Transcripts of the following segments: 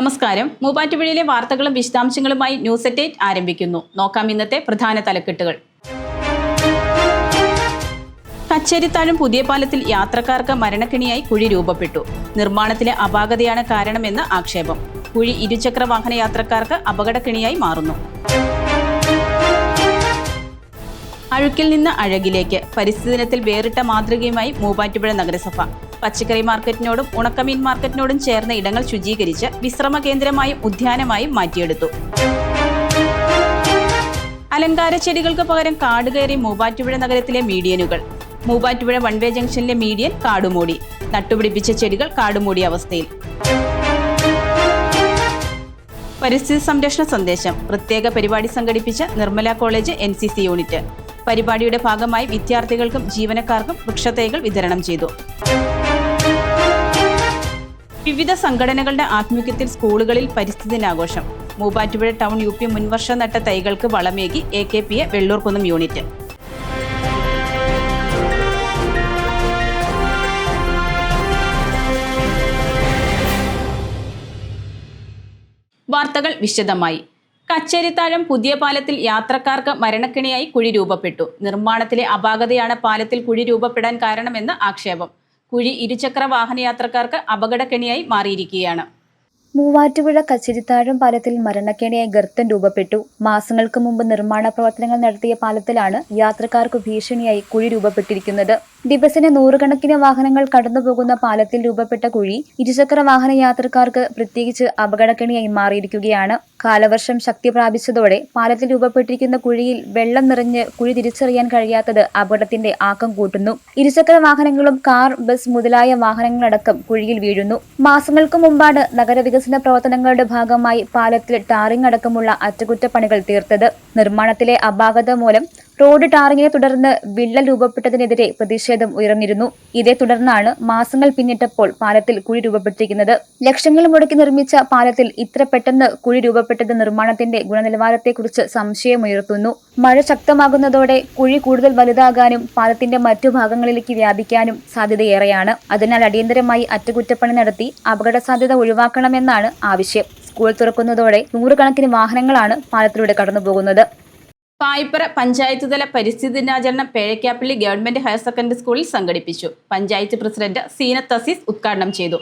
നമസ്കാരം. മൂവാറ്റുപുഴയിലെ വാർത്തകളും വിശദാംശങ്ങളുമായി ന്യൂസ് അറ്റ് 8 ആരംഭിക്കുന്നു. നോക്കാം ഇന്നത്തെ പ്രധാന തലക്കെട്ടുകൾ. കച്ചേരിത്താഴം പുതിയ പാലത്തിൽ യാത്രക്കാർക്ക് മരണക്കെണിയായി കുഴി രൂപപ്പെട്ടു. നിർമ്മാണത്തിലെ അപാകതയാണ് കാരണമെന്ന് ആക്ഷേപം. കുഴി ഇരുചക്ര വാഹന യാത്രക്കാർക്ക് അപകടക്കെണിയായി മാറുന്നു. അഴുക്കിൽ നിന്ന് അഴകിലേക്ക് പരിസ്ഥിതി ദിനത്തിൽ വേറിട്ട മാതൃകയുമായി മൂവാറ്റുപുഴ നഗരസഭ. പച്ചക്കറി മാർക്കറ്റിനോടും ഉണക്കമീൻ മാർക്കറ്റിനോടും ചേർന്ന ഇടങ്ങൾ ശുചീകരിച്ച് വിശ്രമ കേന്ദ്രമായും ഉദ്യാനമായും മാറ്റിയെടുത്തു. അലങ്കാര ചെടികൾക്ക് പകരം കാട് കയറി മൂവാറ്റുപുഴ നഗരത്തിലെ മീഡിയനുകൾ. മൂവാറ്റുപുഴ വൺവേ ജംഗ്ഷനിലെ മീഡിയൻ കാടുമൂടി. നട്ടുപിടിപ്പിച്ച ചെടികൾ കാടുമൂടിയ അവസ്ഥയിൽ. പരിസ്ഥിതി സംരക്ഷണ സന്ദേശം പ്രത്യേക പരിപാടി സംഘടിപ്പിച്ച നിർമ്മല കോളേജ് NCC യൂണിറ്റ്. പരിപാടിയുടെ ഭാഗമായി വിദ്യാർത്ഥികൾക്കും ജീവനക്കാർക്കും വൃക്ഷത്തൈകൾ വിതരണം ചെയ്തു. വിവിധ സംഘടനകളുടെ ആഭിമുഖ്യത്തിൽ സ്കൂളുകളിൽ പരിസ്ഥിതി ദിനാഘോഷം. മൂവാറ്റുപുഴ ടൗൺ UP മുൻവർഷം നട്ട തൈകൾക്ക് വളമേകി AKPA വെള്ളൂർകുന്നം യൂണിറ്റ്. വാർത്തകൾ വിശദമായി. കച്ചേരിത്താഴം പുതിയ പാലത്തിൽ യാത്രക്കാർക്ക് മരണക്കെണിയായി കുഴി രൂപപ്പെട്ടു. നിർമ്മാണത്തിലെ അപാകതയാണ് പാലത്തിൽ കുഴി രൂപപ്പെടാൻ കാരണമെന്ന് ആക്ഷേപം. കുഴി ഇരുചക്ര വാഹന യാത്രക്കാർക്ക് അപകടക്കെണിയായി മാറിയിരിക്കുകയാണ്. മൂവാറ്റുപുഴ കച്ചേരിത്താഴം പാലത്തിൽ മരണക്കെണിയായി ഗർത്തം രൂപപ്പെട്ടു. മാസങ്ങൾക്ക് മുമ്പ് നിർമ്മാണ പ്രവർത്തനങ്ങൾ നടത്തിയ പാലത്തിലാണ് യാത്രക്കാർക്ക് ഭീഷണിയായി കുഴി രൂപപ്പെട്ടിരിക്കുന്നത്. ദിവസേന നൂറുകണക്കിന് വാഹനങ്ങൾ കടന്നുപോകുന്ന പാലത്തിൽ രൂപപ്പെട്ട കുഴി ഇരുചക്ര വാഹന യാത്രക്കാർക്ക് പ്രത്യേകിച്ച് അപകടക്കെണിയായി മാറിയിരിക്കുകയാണ്. കാലവർഷം ശക്തി പ്രാപിച്ചതോടെ പാലത്തിൽ രൂപപ്പെട്ടിരിക്കുന്ന കുഴിയിൽ വെള്ളം നിറഞ്ഞ് കുഴി തിരിച്ചറിയാൻ കഴിയാത്തത് അപകടത്തിന്റെ ആക്കം കൂട്ടുന്നു. ഇരുചക്ര വാഹനങ്ങളും കാർ, ബസ് മുതലായ വാഹനങ്ങളടക്കം കുഴിയിൽ വീഴുന്നു. മാസങ്ങൾക്ക് മുമ്പാണ് നഗരവികസന പ്രവർത്തനങ്ങളുടെ ഭാഗമായി പാലത്തിൽ ടാറിംഗ് അടക്കമുള്ള അറ്റകുറ്റപ്പണികൾ തീർത്തത്. നിർമ്മാണത്തിലെ അപാകത മൂലം റോഡ് ടാറിങ്ങിനെ തുടർന്ന് വിള്ളൽ രൂപപ്പെട്ടതിനെതിരെ പ്രതിഷേധം ഉയർന്നിരുന്നു. ഇതേ തുടർന്നാണ് മാസങ്ങൾ പിന്നിട്ടപ്പോൾ പാലത്തിൽ കുഴി രൂപപ്പെട്ടിരിക്കുന്നത്. ലക്ഷങ്ങൾ മുടക്കി നിർമ്മിച്ച പാലത്തിൽ ഇത്ര പെട്ടെന്ന് കുഴി രൂപപ്പെട്ടത് നിർമ്മാണത്തിന്റെ ഗുണനിലവാരത്തെക്കുറിച്ച് സംശയമുയർത്തുന്നു. മഴ ശക്തമാകുന്നതോടെ കുഴി കൂടുതൽ വലുതാകാനും പാലത്തിന്റെ മറ്റു ഭാഗങ്ങളിലേക്ക് വ്യാപിക്കാനും സാധ്യതയേറെയാണ്. അതിനാൽ അടിയന്തരമായി അറ്റകുറ്റപ്പണി നടത്തി അപകട സാധ്യത ഒഴിവാക്കണമെന്നാണ് ആവശ്യം. സ്കൂൾ തുറക്കുന്നതോടെ നൂറുകണക്കിന് വാഹനങ്ങളാണ് പാലത്തിലൂടെ കടന്നുപോകുന്നത്. പായിപ്പറ പഞ്ചായത്ത് തല പരിസ്ഥിതി ദിനാചരണം പേഴക്കാപ്പള്ളി ഗവൺമെന്റ് ഹയർ സെക്കൻഡറി സ്കൂളിൽ സംഘടിപ്പിച്ചു. പഞ്ചായത്ത് പ്രസിഡന്റ് സീനത്ത് അസീസ് ഉദ്ഘാടനം ചെയ്തു.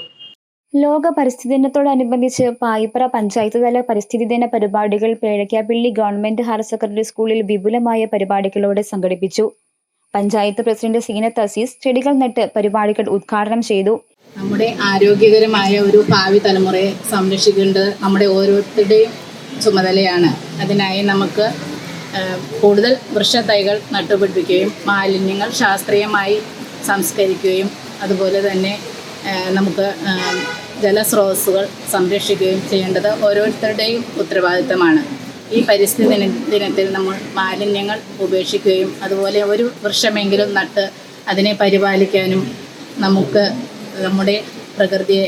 ലോക പരിസ്ഥിതി ദിനത്തോടനുബന്ധിച്ച് പായിപ്പറ പഞ്ചായത്ത് തല പരിസ്ഥിതി ദിന പരിപാടികൾ പേഴക്കാപ്പള്ളി ഗവൺമെന്റ് ഹയർ സെക്കൻഡറി സ്കൂളിൽ വിപുലമായ പരിപാടികളോടെ സംഘടിപ്പിച്ചു. പഞ്ചായത്ത് പ്രസിഡന്റ് സീനത്ത് അസീസ് ചെടികൾ നട്ട് പരിപാടികൾ ഉദ്ഘാടനം ചെയ്തു. നമ്മുടെ ആരോഗ്യകരമായ ഒരു ഭാവി തലമുറയെ സംരക്ഷിക്കേണ്ടത് നമ്മുടെ ഓരോരുത്തരുടെയും ചുമതലയാണ്. അതിനായി നമുക്ക് കൂടുതൽ വൃക്ഷത്തൈകൾ നട്ടുപിടിപ്പിക്കുകയും മാലിന്യങ്ങൾ ശാസ്ത്രീയമായി സംസ്കരിക്കുകയും അതുപോലെ തന്നെ നമുക്ക് ജലസ്രോതസ്സുകൾ സംരക്ഷിക്കുകയും ചെയ്യേണ്ടത് ഓരോരുത്തരുടെയും ഉത്തരവാദിത്തമാണ്. ഈ പരിസ്ഥിതി ദിനത്തിൽ നമ്മൾ മാലിന്യങ്ങൾ ഉപേക്ഷിക്കുകയും അതുപോലെ ഒരു വൃക്ഷമെങ്കിലും നട്ട് അതിനെ പരിപാലിക്കാനും നമുക്ക് നമ്മുടെ പ്രകൃതിയെ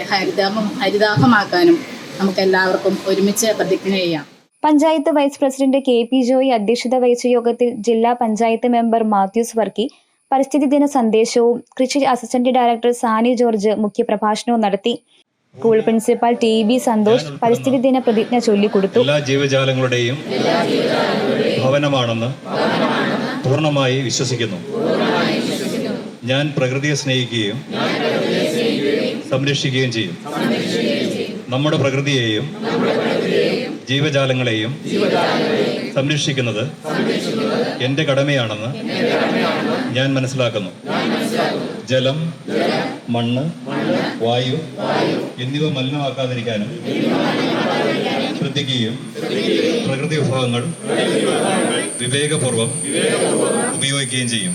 ഹരിതാഭമാക്കാനും നമുക്കെല്ലാവർക്കും ഒരുമിച്ച് പ്രതിജ്ഞ ചെയ്യാം. Panchayat vice president KP Joy അധ്യക്ഷത വഹിച്ച യോഗത്തിൽ ജില്ലാ പഞ്ചായത്ത് മെമ്പർ മാത്യൂസ് വർക്കി പരിസ്ഥിതി ദിന സന്ദേശവും കൃഷി അസിസ്റ്റന്റ് ഡയറക്ടർ സാനി ജോർജ് മുഖ്യപ്രഭാഷണവും നടത്തി. സ്കൂൾ പ്രിൻസിപ്പൽ TB സന്തോഷ് പരിസ്ഥിതി ദിന പ്രതിജ്ഞ ചൊല്ലിക്കൊടുത്തു. എല്ലാ ജീവജാലങ്ങളുടെയും ഭവനമാണെന്ന് പൂർണ്ണമായി വിശ്വസിക്കുന്നു. ഞാൻ പ്രകൃതിയെ സ്നേഹിക്കുകയും സംരക്ഷിക്കുകയും ചെയ്യും. നമ്മുടെ പ്രകൃതിയെയും ജീവജാലങ്ങളെയും സംരക്ഷിക്കുന്നത് എൻ്റെ കടമയാണെന്ന് ഞാൻ മനസ്സിലാക്കുന്നു. ജലം, മണ്ണ്, വായു എന്നിവ മലിനമാക്കാതിരിക്കാനും ശ്രദ്ധിക്കുകയും പ്രകൃതി വിഭവങ്ങൾ വിവേകപൂർവ്വം ഉപയോഗിക്കുകയും ചെയ്യും.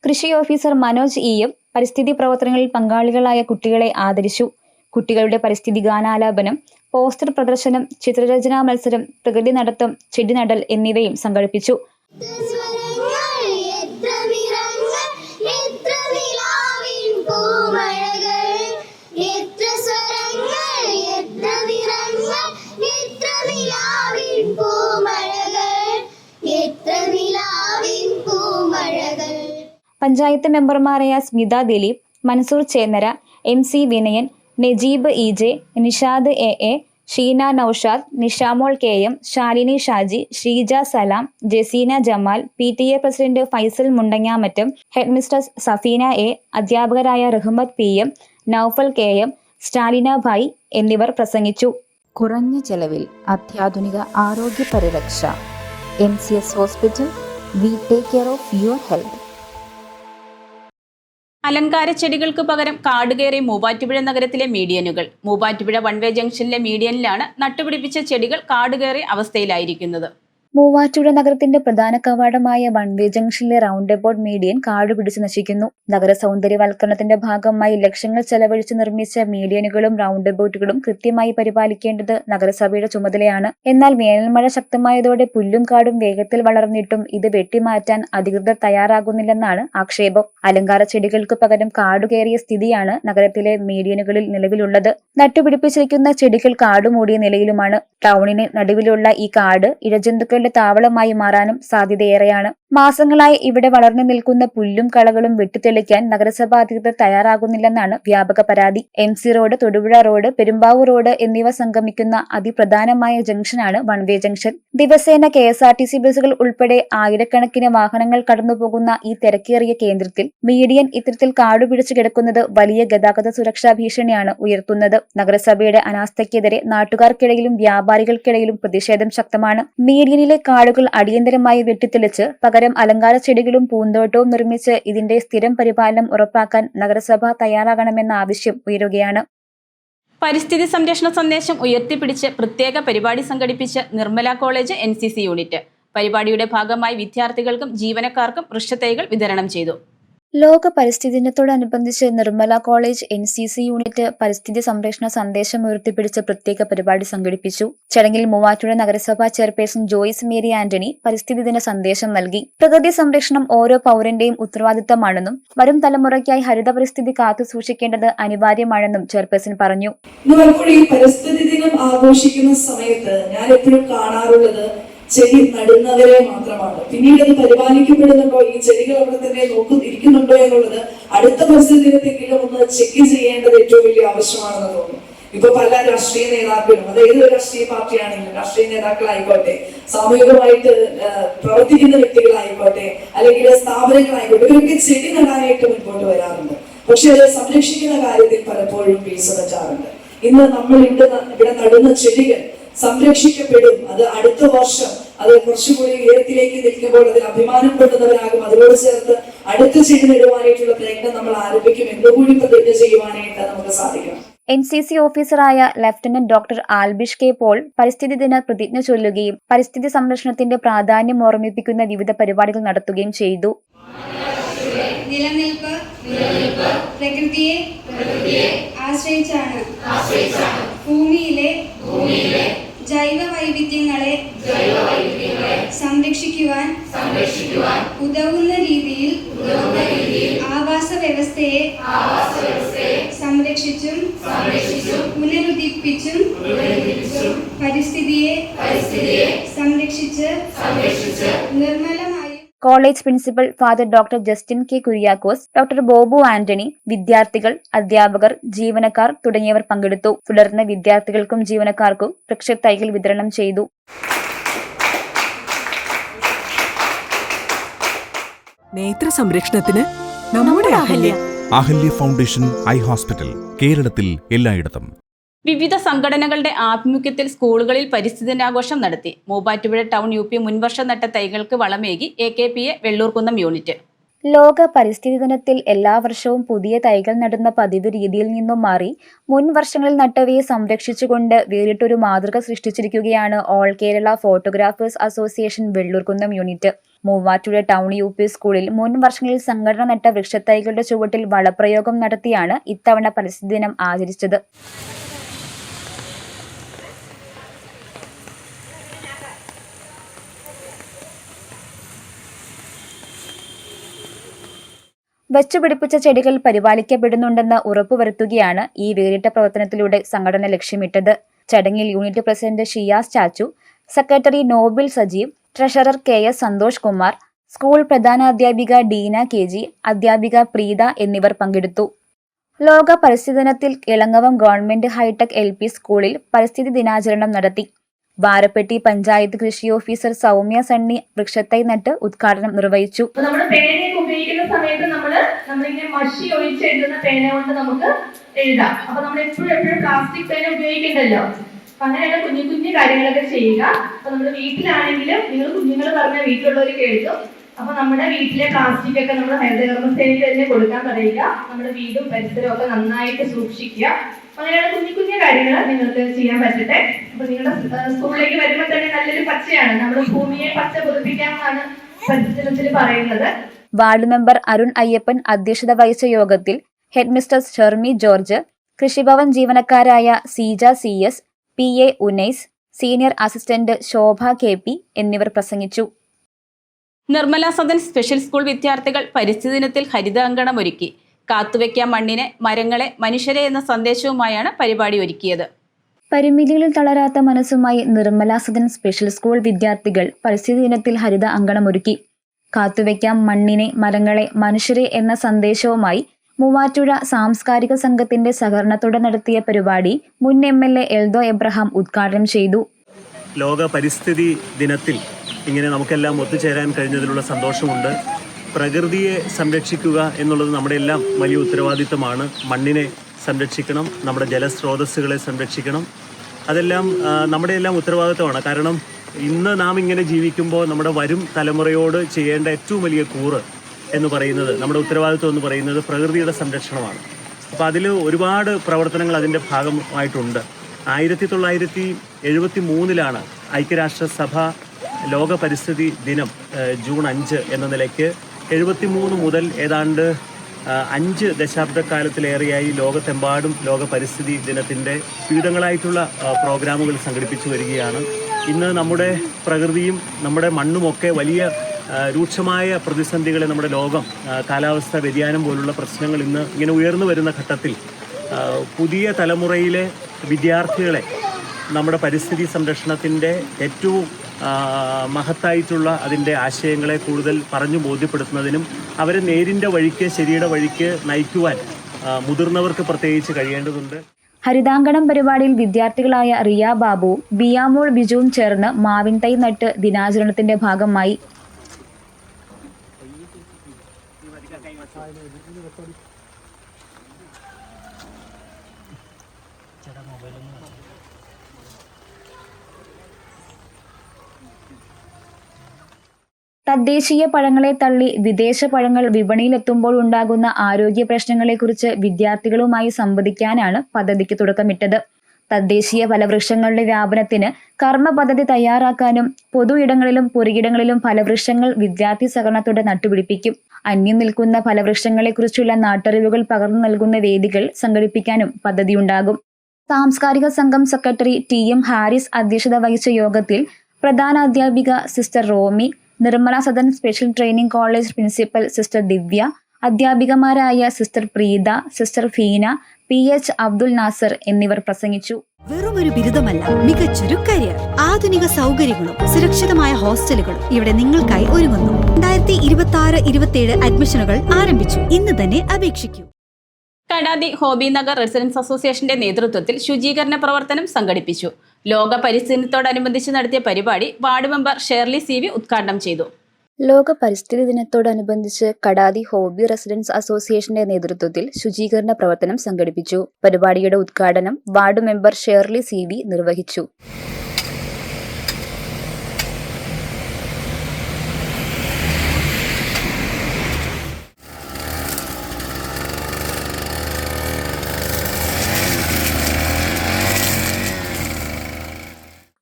കൃഷി ഓഫീസർ മനോജ് EM പരിസ്ഥിതി പ്രവർത്തനങ്ങളിൽ പങ്കാളികളായ കുട്ടികളെ ആദരിച്ചു. കുട്ടികളുടെ പരിസ്ഥിതി ഗാനാലാപനം, പോസ്റ്റർ പ്രദർശനം, ചിത്രരചനാ മത്സരം, പ്രകൃതി നടത്തം, ചെടി നടൽ എന്നിവയും സംഘടിപ്പിച്ചു. പഞ്ചായത്ത് മെമ്പർമാരായ Smitha Dileep, Mansoor Chennara, MC Vinayan, Najeeb EJ, Nishad AA, Sheena Noushad, Nishamol KM, Shalini Shaji, Sreeja Salam, Jaseena Jamal, PTA president Faisal Mundangamattam, headmistress Safeena A, അധ്യാപകരായ റഹ്മത്ത് PM, നൌഫൽ KM, സ്റ്റാലിന ഭായ് എന്നിവർ പ്രസംഗിച്ചു. കുറഞ്ഞ ചെലവിൽ അത്യാധുനിക ആരോഗ്യ പരിരക്ഷ. MCS hospital. We take care of your health. അലങ്കാര ചെടികൾക്ക് പകരം കാടുകയറി മൂവാറ്റുപുഴ നഗരത്തിലെ മീഡിയനുകൾ. മൂവാറ്റുപുഴ വൺവേ ജംഗ്ഷനിലെ മീഡിയനിലാണ് നട്ടുപിടിപ്പിച്ച ചെടികൾ കാടുകയറി അവസ്ഥയിലായിരിക്കുന്നത്. മൂവാറ്റുപുഴ നഗരത്തിന്റെ പ്രധാന കവാടമായ വൺവേ ജംഗ്ഷനിലെ റൗണ്ട് എബൌട്ട് മീഡിയൻ കാടുപിടിച്ച് നശിക്കുന്നു. നഗര സൗന്ദര്യവൽക്കരണത്തിന്റെ ഭാഗമായി ലക്ഷങ്ങൾ ചെലവഴിച്ച് നിർമ്മിച്ച മീഡിയനുകളും റൗണ്ട് എബൌട്ടുകളും കൃത്യമായി പരിപാലിക്കേണ്ടത് നഗരസഭയുടെ ചുമതലയാണ്. എന്നാൽ വേനൽമഴ ശക്തമായതോടെ പുല്ലും കാടും വേഗത്തിൽ വളർന്നിട്ടും ഇത് വെട്ടിമാറ്റാൻ അധികൃതർ തയ്യാറാകുന്നില്ലെന്നാണ് ആക്ഷേപം. അലങ്കാര ചെടികൾക്ക് പകരം കാടുകയറിയ സ്ഥിതിയാണ് നഗരത്തിലെ മീഡിയനുകളിൽ നിലവിലുള്ളത്. നട്ടുപിടിപ്പിച്ചിരിക്കുന്ന ചെടികൾ കാടുമൂടിയ നിലയിലുമാണ്. ടൗണിന് നടുവിലുള്ള ഈ കാട് ഇഴജന്തുക്കൾ താവളമായി മാറാനും സാധ്യതയേറെയാണ്. മാസങ്ങളായി ഇവിടെ വളർന്നു നിൽക്കുന്ന പുല്ലും കളകളും വെട്ടിത്തെളിക്കാൻ നഗരസഭാ അധികൃതർ തയ്യാറാകുന്നില്ലെന്നാണ് വ്യാപക പരാതി. MC road, Thodupuzha road, Perumbavoor road എന്നിവ സംഗമിക്കുന്ന അതിപ്രധാനമായ ജംഗ്ഷനാണ് വൺവേ ജംഗ്ഷൻ. ദിവസേന KSRTC ബസ്സുകൾ ഉൾപ്പെടെ ആയിരക്കണക്കിന് വാഹനങ്ങൾ കടന്നുപോകുന്ന ഈ തിരക്കേറിയ കേന്ദ്രത്തിൽ മീഡിയൻ ഇത്തരത്തിൽ കാടുപിടിച്ചു കിടക്കുന്നത് വലിയ ഗതാഗത സുരക്ഷാ ഭീഷണിയാണ് ഉയർത്തുന്നത്. നഗരസഭയുടെ അനാസ്ഥയ്ക്കെതിരെ നാട്ടുകാർക്കിടയിലും വ്യാപാരികൾക്കിടയിലും പ്രതിഷേധം ശക്തമാണ്. മീഡിയനിലെ കാടുകൾ അടിയന്തരമായി വെട്ടിത്തെളിച്ച് പകരം അലങ്കാര ചെടികളും പൂന്തോട്ടവും നിർമ്മിച്ച് ഇതിന്റെ സ്ഥിരം പരിപാലനം ഉറപ്പാക്കാൻ നഗരസഭ തയ്യാറാകണമെന്ന ആവശ്യം ഉയരുകയാണ്. പരിസ്ഥിതി സംരക്ഷണ സന്ദേശം ഉയർത്തിപ്പിടിച്ച് പ്രത്യേക പരിപാടി സംഘടിപ്പിച്ച് നിർമ്മല കോളേജ് NCC യൂണിറ്റ്. പരിപാടിയുടെ ഭാഗമായി വിദ്യാർത്ഥികൾക്കും ജീവനക്കാർക്കും വൃക്ഷത്തൈകൾ വിതരണം ചെയ്തു. ലോക പരിസ്ഥിതി ദിനത്തോടനുബന്ധിച്ച് നിർമ്മല കോളേജ് NCC യൂണിറ്റ് പരിസ്ഥിതി സംരക്ഷണ സന്ദേശം ഉയർത്തിപ്പിടിച്ച് പ്രത്യേക പരിപാടി സംഘടിപ്പിച്ചു. ചടങ്ങിൽ മൂവാറ്റുപുഴ നഗരസഭാ ചെയർപേഴ്സൺ ജോയ്സ് മേരി ആന്റണി പരിസ്ഥിതി ദിന സന്ദേശം നൽകി. പ്രകൃതി സംരക്ഷണം ഓരോ പൗരന്റെയും ഉത്തരവാദിത്തമാണെന്നും വരും തലമുറയ്ക്കായി ഹരിത പരിസ്ഥിതി കാത്തു സൂക്ഷിക്കേണ്ടത് അനിവാര്യമാണെന്നും ചെയർപേഴ്സൺ പറഞ്ഞു. ഈ പരിസ്ഥിതി ദിനം ആഘോഷിക്കുന്ന സമയത്ത് ഞാൻ എപ്പോഴും കാണാറുള്ളത് ചെടി നടുന്നവരെ മാത്രമാണ്. പിന്നീട് അത് പരിപാലിക്കപ്പെടുന്നുണ്ടോ, ഈ ചെടികൾ അവിടെ തന്നെ ഇരിക്കുന്നുണ്ടോ എന്നുള്ളത് അടുത്ത പരിസ്ഥിതി ദിനത്തെങ്കിലും ഒന്ന് ചെക്ക് ചെയ്യേണ്ടത് ഏറ്റവും വലിയ ആവശ്യമാണെന്ന് തോന്നുന്നു. ഇപ്പൊ പല രാഷ്ട്രീയ നേതാക്കളും, അത് ഏതൊരു രാഷ്ട്രീയ പാർട്ടിയാണെങ്കിലും, രാഷ്ട്രീയ നേതാക്കളായിക്കോട്ടെ, സാമൂഹികമായിട്ട് പ്രവർത്തിക്കുന്ന വ്യക്തികളായിക്കോട്ടെ, അല്ലെങ്കിൽ സ്ഥാപനങ്ങളായിക്കോട്ടെ, ഇവരൊക്കെ ചെടി നടാനായിട്ട് മുൻപോട്ട് വരാറുണ്ട്. പക്ഷെ അത് സംരക്ഷിക്കുന്ന കാര്യത്തിൽ പലപ്പോഴും വീഴ്ച പറ്റാറുണ്ട്. ഇന്ന് നമ്മൾ ഇവിടെ നടുന്ന ചെടികൾ സംരക്ഷിക്കപ്പെടും. അത് അടുത്ത വർഷം അത് കുറച്ചുകൂടി ഉയരത്തിലേക്ക് നിൽക്കുമ്പോൾ അതിൽ അഭിമാനം കൊള്ളുന്നവരാകും. അതിനോട് ചേർത്ത് അടുത്ത ചെടി നടുവാനായിട്ടുള്ള പ്രയത്നം നമ്മൾ ആരംഭിക്കും എന്നുകൂടി പ്രതിജ്ഞ ചെയ്യുവാനായിട്ട് നമുക്ക് സാധിക്കണം. NCC ഓഫീസറായ ലഫ്റ്റനന്റ് ഡോക്ടർ ആൽബിഷ് K. പോൾ പരിസ്ഥിതി ദിന പ്രതിജ്ഞ ചൊല്ലുകയും പരിസ്ഥിതി സംരക്ഷണത്തിന്റെ പ്രാധാന്യം ഓർമ്മിപ്പിക്കുന്ന വിവിധ പരിപാടികൾ നടത്തുകയും ചെയ്തു. നിലനിൽപ്പ് പ്രകൃതിയെ ആശ്രയിച്ചാണ്. ഭൂമിയിലെ ജൈവ വൈവിധ്യങ്ങളെ സംരക്ഷിക്കുവാൻ ഉതകുന്ന രീതിയിൽ ആവാസ വ്യവസ്ഥയെ സംരക്ഷിച്ചും പുനരുദ്ധരിപ്പിച്ചും പരിസ്ഥിതിയെ സംരക്ഷിച്ച് നിർമ്മലമായി. College principal father doctor Justin K. Kuriakose, doctor Bobu Antony, വിദ്യാർത്ഥികൾ, അധ്യാപകർ, ജീവനക്കാർ തുടങ്ങിയവർ പങ്കെടുത്തു. തുടർന്ന് വിദ്യാർത്ഥികൾക്കും ജീവനക്കാർക്കും വൃക്ഷത്തൈകൾ വിതരണം ചെയ്തു. നേത്ര സംരക്ഷണത്തിന് നമ്മുടെ അഹല്യ ഫൗണ്ടേഷൻ ഐ ഹോസ്പിറ്റൽ, കേരളത്തിൽ എല്ലായിടത്തും. വിവിധ സംഘടനകളുടെ ആഭിമുഖ്യത്തിൽ സ്കൂളുകളിൽ പരിസ്ഥിതി ദിനാഘോഷം നടത്തി. മൂവാറ്റുപുഴ ടൗൺ UP മുൻവർഷം നട്ട തൈകൾക്ക് വളമേകി AKPA വെള്ളൂർക്കുന്നം യൂണിറ്റ്. ലോക പരിസ്ഥിതി ദിനത്തിൽ എല്ലാ വർഷവും പുതിയ തൈകൾ നടുന്ന പതിവ് രീതിയിൽ നിന്നും മാറി മുൻ വർഷങ്ങളിൽ നട്ടവയെ സംരക്ഷിച്ചുകൊണ്ട് വേറിട്ടൊരു മാതൃക സൃഷ്ടിച്ചിരിക്കുകയാണ് all Kerala photographers association Vellurkunnam unit. Muvattupuzha town UP സ്കൂളിൽ മുൻ വർഷങ്ങളിൽ സംഘടന നട്ട വൃക്ഷത്തൈകളുടെ ചുവട്ടിൽ വളപ്രയോഗം നടത്തിയാണ് ഇത്തവണ പരിസ്ഥിതി ദിനം ആചരിച്ചത്. വച്ചുപിടിപ്പിച്ച ചെടികൾ പരിപാലിക്കപ്പെടുന്നുണ്ടെന്ന് ഉറപ്പുവരുത്തുകയാണ് ഈ വേറിട്ട പ്രവർത്തനത്തിലൂടെ സംഘടന ലക്ഷ്യമിട്ടത്. ചടങ്ങിൽ unit president Shiyas Chachu, secretary Noble Sajeev, treasurer KS Santhosh Kumar, school പ്രധാനാധ്യാപിക ഡീന KG, അധ്യാപിക പ്രീത എന്നിവർ പങ്കെടുത്തു. ലോക പരിസ്ഥിതി ദിനത്തിൽ ഇളങ്ങവം ഗവൺമെന്റ് ഹൈടെക് LP സ്കൂളിൽ പരിസ്ഥിതി ദിനാചരണം നടത്തി. വാരപ്പെട്ടി പഞ്ചായത്ത് കൃഷി ഓഫീസർ സൗമ്യ സണ്ണി വൃക്ഷത്തൈ നട്ട് ഉദ്ഘാടനം നിർവഹിച്ചു. നമ്മുടെ പേനയൊക്കെ ഉപയോഗിക്കുന്ന സമയത്ത് നമ്മളിങ്ങനെ മഷി ഒഴിച്ച് എഴുതുന്ന പേന കൊണ്ട് നമുക്ക് എഴുതാം. അപ്പൊ നമ്മൾ എപ്പോഴും പ്ലാസ്റ്റിക് പേന ഉപയോഗിക്കണ്ടല്ലോ. അപ്പൊ അങ്ങനെയുള്ള കുഞ്ഞു കുഞ്ഞു കാര്യങ്ങളൊക്കെ ചെയ്യുക. അപ്പൊ നമ്മുടെ വീട്ടിലാണെങ്കിലും നിങ്ങൾ കുഞ്ഞുങ്ങൾ പറഞ്ഞ വീട്ടിലുള്ളവർ കേൾക്കും. അപ്പൊ നമ്മുടെ വീട്ടിലെ പ്ലാസ്റ്റിക് ഒക്കെ നമ്മൾ ഹരിതകർമ്മസേനയ്ക്ക് തന്നെ കൊടുക്കാൻ പറയുക. നമ്മുടെ വീടും പരിസരവും ഒക്കെ നന്നായിട്ട് സൂക്ഷിക്കുക. അങ്ങനെയുള്ള കുഞ്ഞു കുഞ്ഞു കാര്യങ്ങൾ നിങ്ങൾക്ക് ചെയ്യാൻ പറ്റട്ടെ. അപ്പൊ നിങ്ങളുടെ സ്കൂളിലേക്ക് വരുമ്പോൾ തന്നെ നല്ലൊരു പച്ചയാണ്. നമ്മുടെ ഭൂമിയെ പച്ച പുതുപ്പിക്കാമെന്നാണ് പരിസ്ഥിതിത്തിൽ പറയുന്നത്. വാർഡ് മെമ്പർ അരുൺ അയ്യപ്പൻ അധ്യക്ഷത വഹിച്ച യോഗത്തിൽ head mister Shermi George, Krishibhavan ജീവനക്കാരായ Seeja CS, PA Unais, senior assistant Shobha KP എന്നിവർ പ്രസംഗിച്ചു. നിർമ്മല സദൻ സ്പെഷ്യൽ സ്കൂൾ വിദ്യാർത്ഥികൾ പരിസ്ഥിതി ദിനത്തിൽ ഹരിതാങ്കണം ഒരുക്കി. കാത്തുവയ്ക്കാം മണ്ണിനെ, മരങ്ങളെ, മനുഷ്യരെ എന്ന സന്ദേശവുമായാണ് പരിപാടി ഒരുക്കിയത്. പരിമിതികളിൽ തളരാത്ത മനസ്സുമായി നിർമ്മല സദൻ സ്പെഷ്യൽ സ്കൂൾ വിദ്യാർത്ഥികൾ പരിസ്ഥിതി ദിനത്തിൽ ഹരിത അങ്കണമൊരുക്കി. കാത്തുവയ്ക്കാം മണ്ണിനെ, മരങ്ങളെ, മനുഷ്യരെ എന്ന സന്ദേശവുമായി മൂവാറ്റുപുഴ സാംസ്കാരിക സംഘത്തിന്റെ സഹകരണത്തോടെ നടത്തിയ പരിപാടി മുൻ MLA എൽദോ എബ്രഹാം ഉദ്ഘാടനം ചെയ്തു. ലോക പരിസ്ഥിതി ദിനത്തിൽ ഇങ്ങനെ നമുക്കെല്ലാം ഒത്തുചേരാൻ കഴിഞ്ഞതിലുള്ള സന്തോഷമുണ്ട്. പ്രകൃതിയെ സംരക്ഷിക്കുക എന്നുള്ളത് നമ്മുടെ എല്ലാം വലിയ ഉത്തരവാദിത്തമാണ്. മണ്ണിനെ സംരക്ഷിക്കണം, നമ്മുടെ ജലസ്രോതസ്സുകളെ സംരക്ഷിക്കണം. അതെല്ലാം നമ്മുടെ എല്ലാം ഉത്തരവാദിത്തമാണ്. കാരണം ഇന്ന് നാം ഇങ്ങനെ ജീവിക്കുമ്പോൾ നമ്മുടെ വരും തലമുറയോട് ചെയ്യേണ്ട ഏറ്റവും വലിയ കൂറ് എന്ന് പറയുന്നത്, നമ്മുടെ ഉത്തരവാദിത്വം എന്ന് പറയുന്നത് പ്രകൃതിയുടെ സംരക്ഷണമാണ്. അപ്പോൾ അതിൽ ഒരുപാട് പ്രവർത്തനങ്ങൾ അതിൻ്റെ ഭാഗമായിട്ടുണ്ട്. 1973 ഐക്യരാഷ്ട്രസഭ ലോക പരിസ്ഥിതി ദിനം ജൂൺ 5 എന്ന നിലയ്ക്ക് 73 മുതൽ ഏതാണ്ട് 5 ദശാബ്ദക്കാലത്തിലേറെയായി ലോകത്തെമ്പാടും ലോക പരിസ്ഥിതി ദിനത്തിൻ്റെ വിവിധങ്ങളായിട്ടുള്ള പ്രോഗ്രാമുകൾ സംഘടിപ്പിച്ചു വരികയാണ്. ഇന്ന് നമ്മുടെ പ്രകൃതിയും നമ്മുടെ മണ്ണുമൊക്കെ വലിയ രൂക്ഷമായ പ്രതിസന്ധികളെ നമ്മുടെ ലോകം, കാലാവസ്ഥാ വ്യതിയാനം പോലുള്ള പ്രശ്നങ്ങൾ ഇന്ന് ഇങ്ങനെ ഉയർന്നു വരുന്ന ഘട്ടത്തിൽ പുതിയ തലമുറയിലെ വിദ്യാർത്ഥികളെ നമ്മുടെ പരിസ്ഥിതി സംരക്ഷണത്തിൻ്റെ ഏറ്റവും മഹത്തായിട്ടുള്ള അതിൻ്റെ ആശയങ്ങളെ കൂടുതൽ പറഞ്ഞു ബോധ്യപ്പെടുത്തുന്നതിനും അവരെ നേരിൻ്റെ വഴിക്ക്, ശരിയുടെ വഴിക്ക് നയിക്കുവാൻ മുതിർന്നവർക്ക് പ്രത്യേകിച്ച് കഴിയേണ്ടതുണ്ട്. ഹരിതാങ്കണം പരിപാടിയിൽ വിദ്യാർത്ഥികളായ റിയ ബാബുവും ബിയാമോൾ ബിജുവും ചേർന്ന് മാവിൻ തൈ നട്ട് ദിനാചരണത്തിന്റെ ഭാഗമായി. തദ്ദേശീയ പഴങ്ങളെ തള്ളി വിദേശ പഴങ്ങൾ വിപണിയിലെത്തുമ്പോൾ ഉണ്ടാകുന്ന ആരോഗ്യ പ്രശ്നങ്ങളെക്കുറിച്ച് വിദ്യാർത്ഥികളുമായി സംവദിക്കാനാണ് പദ്ധതിക്ക് തുടക്കമിട്ടത്. തദ്ദേശീയ ഫലവൃക്ഷങ്ങളുടെ വ്യാപനത്തിന് കർമ്മ പദ്ധതി തയ്യാറാക്കാനും പൊതു ഇടങ്ങളിലും പൊതുയിടങ്ങളിലും ഫലവൃക്ഷങ്ങൾ വിദ്യാർത്ഥി സഹകരണത്തോടെ നട്ടുപിടിപ്പിക്കും. അന്യം നിൽക്കുന്ന ഫലവൃക്ഷങ്ങളെക്കുറിച്ചുള്ള നാട്ടറിവുകൾ പകർന്നു നൽകുന്ന വേദികൾ സംഘടിപ്പിക്കാനും പദ്ധതിയുണ്ടാകും. സാംസ്കാരിക സംഘം സെക്രട്ടറി TM ഹാരിസ് അധ്യക്ഷത വഹിച്ച യോഗത്തിൽ പ്രധാന അധ്യാപിക sister Romi, Nirmala Sadan special training college principal sister Divya, അധ്യാപികമാരായ sister Preetha, sister Feena, PH Abdul Nasar എന്നിവർ പ്രസംഗിച്ചു. വെറുമൊരു ബിരുദമല്ല, മികച്ചൊരു കരിയർ. ആധുനിക സൗകര്യങ്ങളും സുരക്ഷിതമായ ഹോസ്റ്റലുകളും ഇവിടെ നിങ്ങൾക്കായി ഒരുങ്ങുന്നു. 2026-27 അഡ്മിഷനുകൾ ആരംഭിച്ചു. ഇന്ന് തന്നെ അപേക്ഷിക്കൂ. കടാതി ഹോബി നഗർ റെസിഡൻസ് അസോസിയേഷന്റെ നേതൃത്വത്തിൽ ശുചീകരണ പ്രവർത്തനം സംഘടിപ്പിച്ചു. ലോക പരിസ്ഥിതി ദിനത്തോടനുബന്ധിച്ച് നടത്തിയ പരിപാടി വാർഡ് മെമ്പർ ഷേർലി CV ഉദ്ഘാടനം ചെയ്തു. ലോക പരിസ്ഥിതി ദിനത്തോടനുബന്ധിച്ച് കടാതി ഹോബി റെസിഡൻസ് അസോസിയേഷന്റെ നേതൃത്വത്തിൽ ശുചീകരണ പ്രവർത്തനം സംഘടിപ്പിച്ചു. പരിപാടിയുടെ ഉദ്ഘാടനം വാർഡ് മെമ്പർ ഷേർലി CV നിർവഹിച്ചു.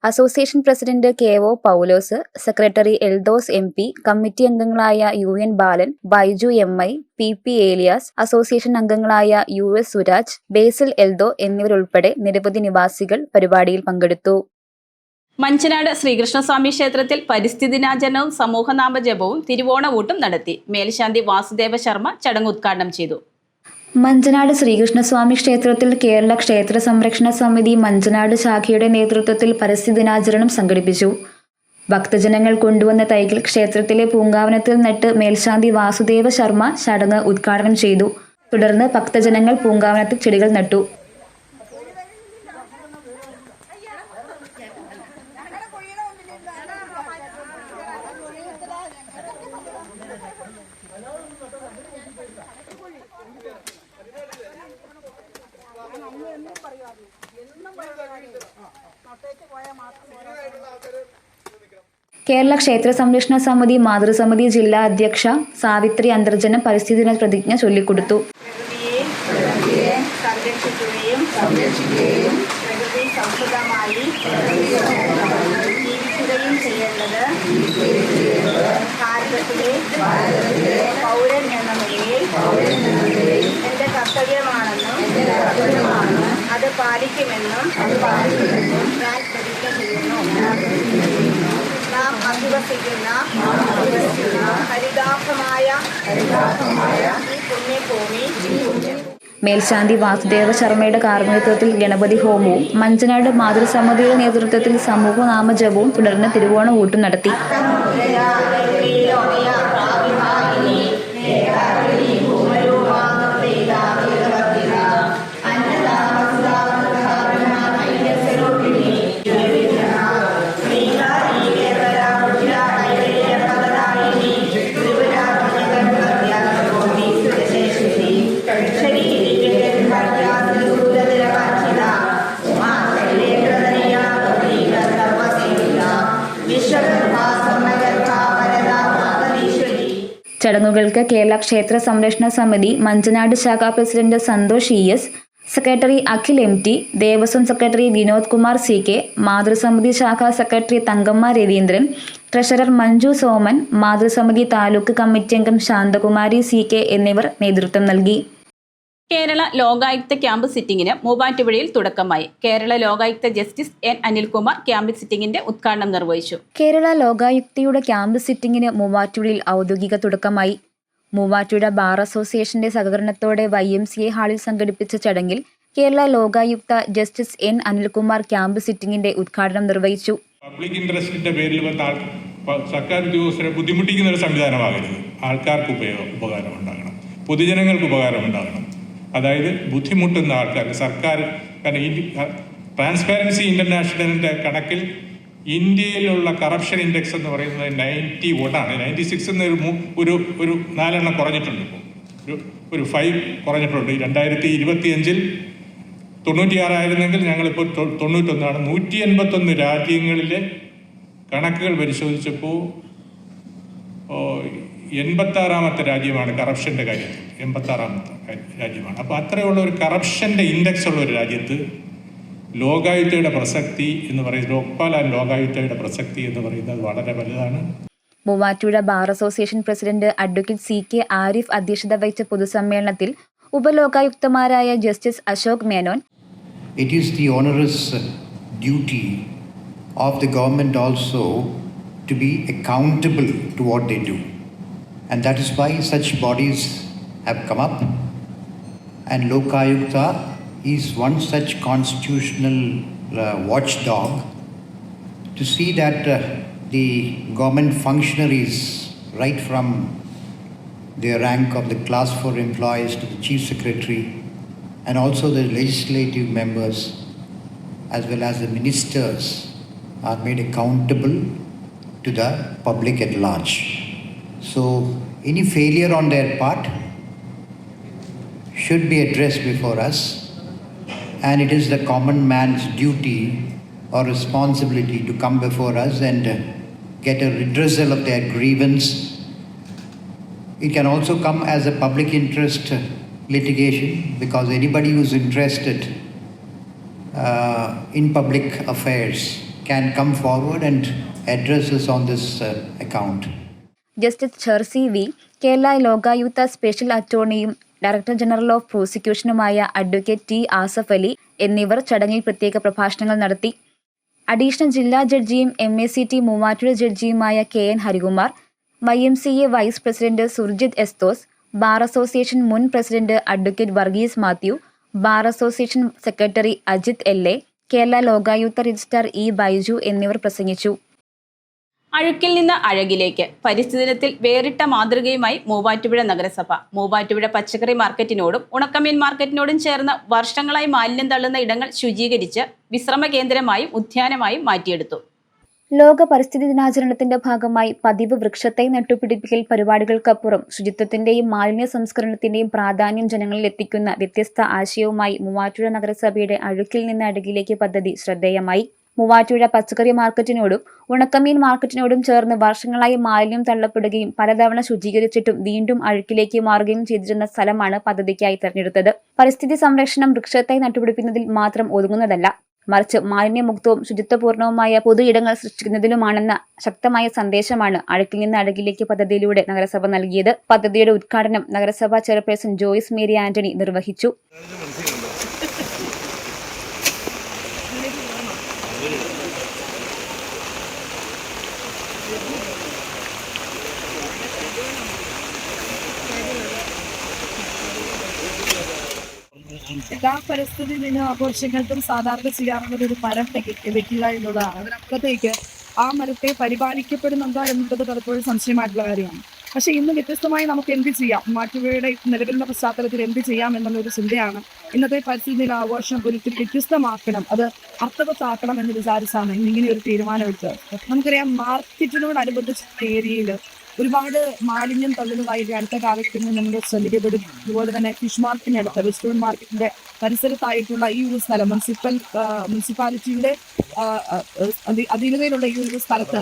Association president KO Paulose, secretary Eldose MP, committee അംഗങ്ങളായ UN Balan, Baiju MI, PP Elias, association അംഗങ്ങളായ US സുരാജ്, ബേസിൽ എൽദോ എന്നിവരുൾപ്പെടെ നിരവധി നിവാസികൾ പരിപാടിയിൽ പങ്കെടുത്തു. മഞ്ചനാട് ശ്രീകൃഷ്ണസ്വാമി ക്ഷേത്രത്തിൽ പരിസ്ഥിതി ദിനാചരണവും സമൂഹനാമജപവും തിരുവോണവൂട്ടും നടത്തി. മേൽശാന്തി വാസുദേവ ശർമ്മ ചടങ്ങ് ഉദ്ഘാടനം ചെയ്തു. മഞ്ചനാട് ശ്രീകൃഷ്ണസ്വാമി ക്ഷേത്രത്തിൽ കേരള ക്ഷേത്ര സംരക്ഷണ സമിതി മഞ്ചനാട് ശാഖയുടെ നേതൃത്വത്തിൽ പരിസ്ഥിതി ദിനാചരണം സംഘടിപ്പിച്ചു. ഭക്തജനങ്ങൾ കൊണ്ടുവന്ന തൈകൾ ക്ഷേത്രത്തിലെ പൂങ്കാവനത്തിൽ നട്ട് മേൽശാന്തി വാസുദേവ ശർമ്മ ചടങ്ങ് ഉദ്ഘാടനം ചെയ്തു. തുടർന്ന് ഭക്തജനങ്ങൾ പൂങ്കാവനത്തിൽ ചെടികൾ നട്ടു. കേരള ക്ഷേത്ര സംരക്ഷണ സമിതി മാതൃസമിതി ജില്ലാ അധ്യക്ഷ സാവിത്രി അന്തർജനം പരിസ്ഥിതി ദിന പ്രതിജ്ഞ ചൊല്ലിക്കൊടുത്തു. പ്രകൃതിയെ സംരക്ഷിക്കുകയും പ്രകൃതി സൗഹൃദമായി ജീവിക്കുകയും ചെയ്യേണ്ടത് ഭാരതത്തിലെ പൗരൻ എന്ന നിലയിൽ എൻ്റെ കർത്തവ്യമാണെന്നും അത് പാലിക്കുമെന്നും ഞാൻ പ്രതിജ്ഞ ചെയ്യുന്നു. നാം അധിവസിക്കുന്ന ഹരിതാഭമായ ഈ പുണ്യഭൂമി മേൽശാന്തി വാസുദേവ ശർമ്മയുടെ കാർമ്മികത്വത്തിൽ ഗണപതി ഹോമവും മഞ്ചനാട് മാതൃസമിതിയുടെ നേതൃത്വത്തിൽ സമൂഹനാമജപവും തുടർന്ന് തിരുവോണ ഊട്ടും നടത്തി. ചടങ്ങുകൾക്ക് കേരള ക്ഷേത്ര സംരക്ഷണ സമിതി മഞ്ചനാട് ശാഖാ president Santhosh ES, secretary Akhil MT, Devaswom secretary Vinod Kumar CK, മാതൃസമിതി ശാഖാ സെക്രട്ടറി തങ്കമ്മ രവീന്ദ്രൻ, ട്രഷറർ മഞ്ജു സോമൻ, മാതൃസമിതി താലൂക്ക് കമ്മിറ്റി അംഗം ശാന്തകുമാരി CK എന്നിവർ നേതൃത്വം നൽകി. കേരള ലോകായുക്ത ക്യാമ്പ് സിറ്റിംഗിന് മൂവാറ്റുപുഴയിൽ തുടക്കമായി. Kerala Lokayukta justice N Anilkumar camp സിറ്റിംഗിന്റെ ഉദ്ഘാടനം നിർവഹിച്ചു. കേരള ലോകായുക്തയുടെ ക്യാമ്പ് സിറ്റിംഗിന് മൂവാറ്റുപുഴയിൽ ഔദ്യോഗിക തുടക്കമായി. മൂവാറ്റുപുഴ ബാർ അസോസിയേഷന്റെ സഹകരണത്തോടെ YMCA ഹാളിൽ സംഘടിപ്പിച്ച ചടങ്ങിൽ Kerala Lokayukta justice N Anilkumar camp സിറ്റിംഗിന്റെ ഉദ്ഘാടനം നിർവഹിച്ചു. പബ്ലിക് ഇൻട്രസ്റ്റിന്റെ പേരിൽ വന്ന സർക്കാർ ഉദ്യോഗസ്ഥരെ ബുദ്ധിമുട്ടിക്കുന്ന ഒരു സംവിധാനമാകരുത്. ആൾക്കാർക്ക് ഉപകാരം ഉണ്ടാകണം, പൊതുജനങ്ങൾക്ക് ഉപകാരം ഉണ്ടാകണം. അതായത് ബുദ്ധിമുട്ടുന്ന ആൾക്കാർ സർക്കാർ, കാരണം ട്രാൻസ്പാരൻസി ഇന്റർനാഷണലിന്റെ കണക്കിൽ ഇന്ത്യയിലുള്ള കറപ്ഷൻ ഇൻഡെക്സ് എന്ന് പറയുന്നത് 91 ആണ്. 96 ഒരു 4 കുറഞ്ഞിട്ടുണ്ട്. ഇപ്പോൾ ഒരു 5 കുറഞ്ഞിട്ടുണ്ട്. 2025 96 ആയിരുന്നെങ്കിൽ ഞങ്ങളിപ്പോൾ 91 ആണ്. 181 രാജ്യങ്ങളിലെ കണക്കുകൾ പരിശോധിച്ചപ്പോൾ 86ാമത്തെ രാജ്യമാണ് കറപ്ഷൻ്റെ കാര്യത്തിൽ. 86ാമത്തെ രാജ്യമാണ്. അപ്പോൾ അത്രയുള്ള ഒരു കറപ്ഷൻ്റെ ഇൻഡെക്സ് ഉള്ള ഒരു രാജ്യത്ത് ലോകായുക്തയുടെ പ്രസക്തി എന്ന് പറയുന്നത്, ലോക്പാൽ ആൻഡ് ലോകായുക്തയുടെ പ്രസക്തി എന്ന് പറയുന്നത് വളരെ വലുതാണ്. Muvattupuzha bar association president advocate CK Arif അധ്യക്ഷത വഹിച്ച പൊതുസമ്മേളനത്തിൽ ഉപലോകായുക്തമാരായ justice Ashok Menon, It is the onerous duty of the government also to be accountable to what they do. And that is why such bodies have come up. And Lokayukta is one such constitutional watchdog to see that the government functionaries, right from their rank of the class 4 employees to the chief secretary, and also the legislative members as well as the ministers, are made accountable to the public at large. So any failure on their part should be addressed before us, and it is the common man's duty or responsibility to come before us and get a redressal of their grievance. It can also come as a public interest litigation, because anybody who's interested in public affairs can come forward and address us on this account. Justice ഛർസി V, Kerala Lokayukta special അറ്റോർണിയും director general of പ്രോസിക്യൂഷനുമായ advocate T Asaf Ali എന്നിവർ ചടങ്ങിൽ പ്രത്യേക പ്രഭാഷണങ്ങൾ നടത്തി. Additional ജില്ലാ ജഡ്ജിയും MACT മൂവാറ്റുപുഴ ജഡ്ജിയുമായ KN Harikumar, YMCA vice president Surjith Esthose, bar association മുൻ president advocate Varghese Mathew, bar association secretary Ajith LA, Kerala Lokayukta registrar E Baiju എന്നിവർ പ്രസംഗിച്ചു. അഴുക്കിൽ നിന്ന് അഴകിലേക്ക് പരിസ്ഥിതി ദിനത്തിൽ വേറിട്ട മാതൃകയുമായി മൂവാറ്റുപുഴ നഗരസഭ. മൂവാറ്റുപുഴ പച്ചക്കറി മാർക്കറ്റിനോടും ഉണക്കമീൻ മാർക്കറ്റിനോടും ചേർന്ന് വർഷങ്ങളായി മാലിന്യം തള്ളുന്ന ഇടങ്ങൾ ശുചീകരിച്ച് വിശ്രമ കേന്ദ്രമായും ഉദ്യാനമായും മാറ്റിയെടുത്തു. ലോക പരിസ്ഥിതി ദിനാചരണത്തിന്റെ ഭാഗമായി പതിവ് വൃക്ഷത്തൈ നട്ടുപിടിപ്പിക്കൽ പരിപാടികൾക്കപ്പുറം ശുചിത്വത്തിന്റെയും മാലിന്യ സംസ്കരണത്തിന്റെയും പ്രാധാന്യം ജനങ്ങളിൽ എത്തിക്കുന്ന വ്യത്യസ്ത ആശയവുമായി മൂവാറ്റുപുഴ നഗരസഭയുടെ അഴുക്കിൽ നിന്ന് അഴകിലേക്ക് പദ്ധതി ശ്രദ്ധേയമായി. മൂവാറ്റുപുഴ പച്ചക്കറി മാർക്കറ്റിനോടും ഉണക്കമീൻ മാർക്കറ്റിനോടും ചേർന്ന് വർഷങ്ങളായി മാലിന്യം തള്ളപ്പെടുകയും പലതവണ ശുചീകരിച്ചിട്ടും വീണ്ടും അഴുക്കിലേക്ക് മാറുകയും ചെയ്തിരുന്ന സ്ഥലമാണ് പദ്ധതിക്കായി തെരഞ്ഞെടുത്തത്. പരിസ്ഥിതി സംരക്ഷണം വൃക്ഷത്തൈ നട്ടുപിടിപ്പിക്കുന്നതിൽ മാത്രം ഒതുങ്ങുന്നതല്ല, മറിച്ച് മാലിന്യമുക്തവും ശുചിത്വപൂർണവുമായ പൊതു ഇടങ്ങൾ സൃഷ്ടിക്കുന്നതിലുമാണെന്ന ശക്തമായ സന്ദേശമാണ് അഴുക്കിൽ നിന്ന് അഴകിലേക്ക് പദ്ധതിയിലൂടെ നഗരസഭ നൽകിയത്. പദ്ധതിയുടെ ഉദ്ഘാടനം നഗരസഭാ ചെയർപേഴ്സൺ ജോയ്സ് മേരി ആന്റണി നിർവഹിച്ചു. എല്ലാ പരിസ്ഥിതി ദിന ആഘോഷങ്ങൾക്കും സാധാരണ ചെയ്യാറുള്ളത് ഒരു മരം വെക്കുക എന്നുള്ളതാണ്. അതിനപ്പുറത്തേക്ക് ആ മരത്തെ പരിപാലിക്കപ്പെടുന്നുണ്ടോ എന്നുള്ളത് പലപ്പോഴും സംശയമായിട്ടുള്ള കാര്യമാണ്. പക്ഷേ ഇന്ന് വ്യത്യസ്തമായി നമുക്ക് എന്ത് ചെയ്യാം, മൂവാറ്റുപുഴയുടെ നിലവിലുള്ള പശ്ചാത്തലത്തിൽ എന്ത് ചെയ്യാം എന്നുള്ളൊരു ചിന്തയാണ് ഇന്നത്തെ പരിസ്ഥിതി ദിന ആഘോഷം ഒരിക്കലും വ്യത്യസ്തമാക്കണം, അത് അർത്ഥവത്താക്കണം എന്ന് വിചാരിച്ചാണ് ഇന്നിങ്ങനെ ഒരു തീരുമാനമെടുത്തത്. നമുക്കറിയാം, മാർക്കറ്റിനോടനുബന്ധിച്ചുള്ള ഏരിയയിൽ ഒരുപാട് മാലിന്യം തള്ളുന്നതായി അടുത്ത കാലത്ത് നമ്മൾ ശ്രദ്ധിക്കപ്പെടും. അതുപോലെ തന്നെ ഫിഷ് മാർക്കറ്റിനടുത്ത് വെസ്റ്റേൺ മാർക്കറ്റിന്റെ പരിസരത്തായിട്ടുള്ള ഈ ഒരു സ്ഥലം മുനിസിപ്പാലിറ്റിയുടെ അധീനതയിലുള്ള ഈ ഒരു സ്ഥലത്ത്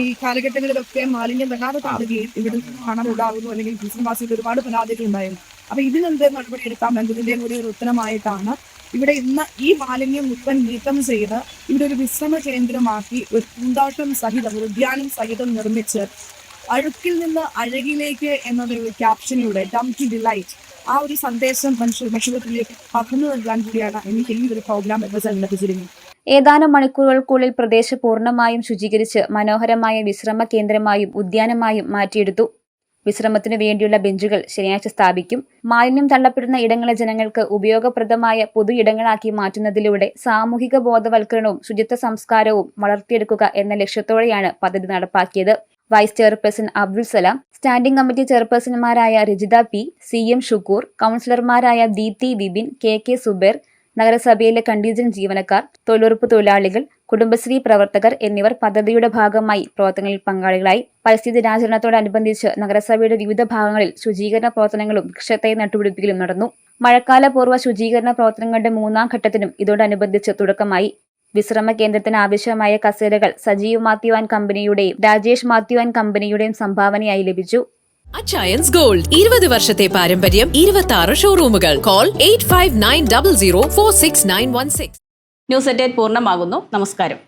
ഈ കാലഘട്ടങ്ങളിലൊക്കെ മാലിന്യം വല്ലാതെ തള്ളുകയും ഇവിടെ പണം ഉണ്ടാകുന്നു അല്ലെങ്കിൽ ബിസിനസ് ഒരുപാട് പരാതികൾ ഉണ്ടായിരുന്നു. അപ്പൊ ഇതിനെന്ത് നടപടി എടുക്കാം എന്നതിന്റെ കൂടി ഒരു ഉത്തരമായിട്ടാണ് ഇവിടെ ഇന്ന് ഈ മാലിന്യം മുഴുവൻ നീക്കം ചെയ്ത് ഇവിടെ ഒരു വിശ്രമ കേന്ദ്രമാക്കി ഒരു പൂന്തോട്ടം സഹിതം ഒരു ഉദ്യാനം സഹിതം നിർമ്മിച്ച് അഴുക്കിൽ നിന്ന് അഴകിലേക്ക് എന്നൊരു ക്യാപ്ഷനിലൂടെ ഡംപ് ടു ഡിലൈറ്റ് ആ ഒരു സന്ദേശം മനുഷ്യത്തിലേക്ക് പകർന്നു നൽകാൻ കൂടിയാണ് എനിക്ക് ഈ ഒരു പ്രോഗ്രാം സംഘടിപ്പിച്ചിരുന്നത്. ഏതാനും മണിക്കൂറുകൾക്കുള്ളിൽ പ്രദേശം പൂർണ്ണമായും ശുചീകരിച്ച് മനോഹരമായ വിശ്രമ കേന്ദ്രമായും ഉദ്യാനമായും മാറ്റിയെടുത്തു. വിശ്രമത്തിനു വേണ്ടിയുള്ള ബെഞ്ചുകൾ ശനിയാഴ്ച സ്ഥാപിക്കും. മാലിന്യം തള്ളപ്പെടുന്ന ഇടങ്ങളെ ജനങ്ങൾക്ക് ഉപയോഗപ്രദമായ പൊതു ഇടങ്ങളാക്കി മാറ്റുന്നതിലൂടെ സാമൂഹിക ബോധവൽക്കരണവും ശുചിത്വ സംസ്കാരവും വളർത്തിയെടുക്കുക എന്ന ലക്ഷ്യത്തോടെയാണ് പദ്ധതി നടപ്പാക്കിയത്. Vice chairperson Abdul Salam, standing committee ചെയർപേഴ്സൺമാരായ രജിത പി, CM ഷുക്കൂർ, കൗൺസിലർമാരായ ദീപ്തി വിപിൻ, KK സുബേർ, നഗരസഭയിലെ കണ്ടീജന്റ് ജീവനക്കാർ, തൊഴിലുറപ്പ് തൊഴിലാളികൾ, കുടുംബശ്രീ പ്രവർത്തകർ എന്നിവർ പദ്ധതിയുടെ ഭാഗമായി പ്രവർത്തനങ്ങളിൽ പങ്കാളികളായി. പരിസ്ഥിതി ദിനാചരണത്തോടനുബന്ധിച്ച് നഗരസഭയുടെ വിവിധ ഭാഗങ്ങളിൽ ശുചീകരണ പ്രവർത്തനങ്ങളും വൃക്ഷത്തൈ നട്ടുപിടിപ്പിക്കലും നടന്നു. മഴക്കാലപൂർവ്വ ശുചീകരണ പ്രവർത്തനങ്ങളുടെ 3ാം ഘട്ടത്തിനും ഇതോടനുബന്ധിച്ച് തുടക്കമായി. വിശ്രമ കേന്ദ്രത്തിന് ആവശ്യമായ കസേരകൾ സജീവ് മാത്യു ആൻഡ് കമ്പനിയുടെയും രാജേഷ് മാത്യു ആൻഡ് കമ്പനിയുടെയും സംഭാവനയായി ലഭിച്ചു. അച്ചയൻസ് ഗോൾഡ് 20 വർഷത്തെ പാരമ്പര്യം, 26 ഷോറൂമുകൾ. കോൾ 8590046916. ന്യൂസ് അറ്റ് 8 പൂർണ്ണമാകുന്നു. നമസ്കാരം.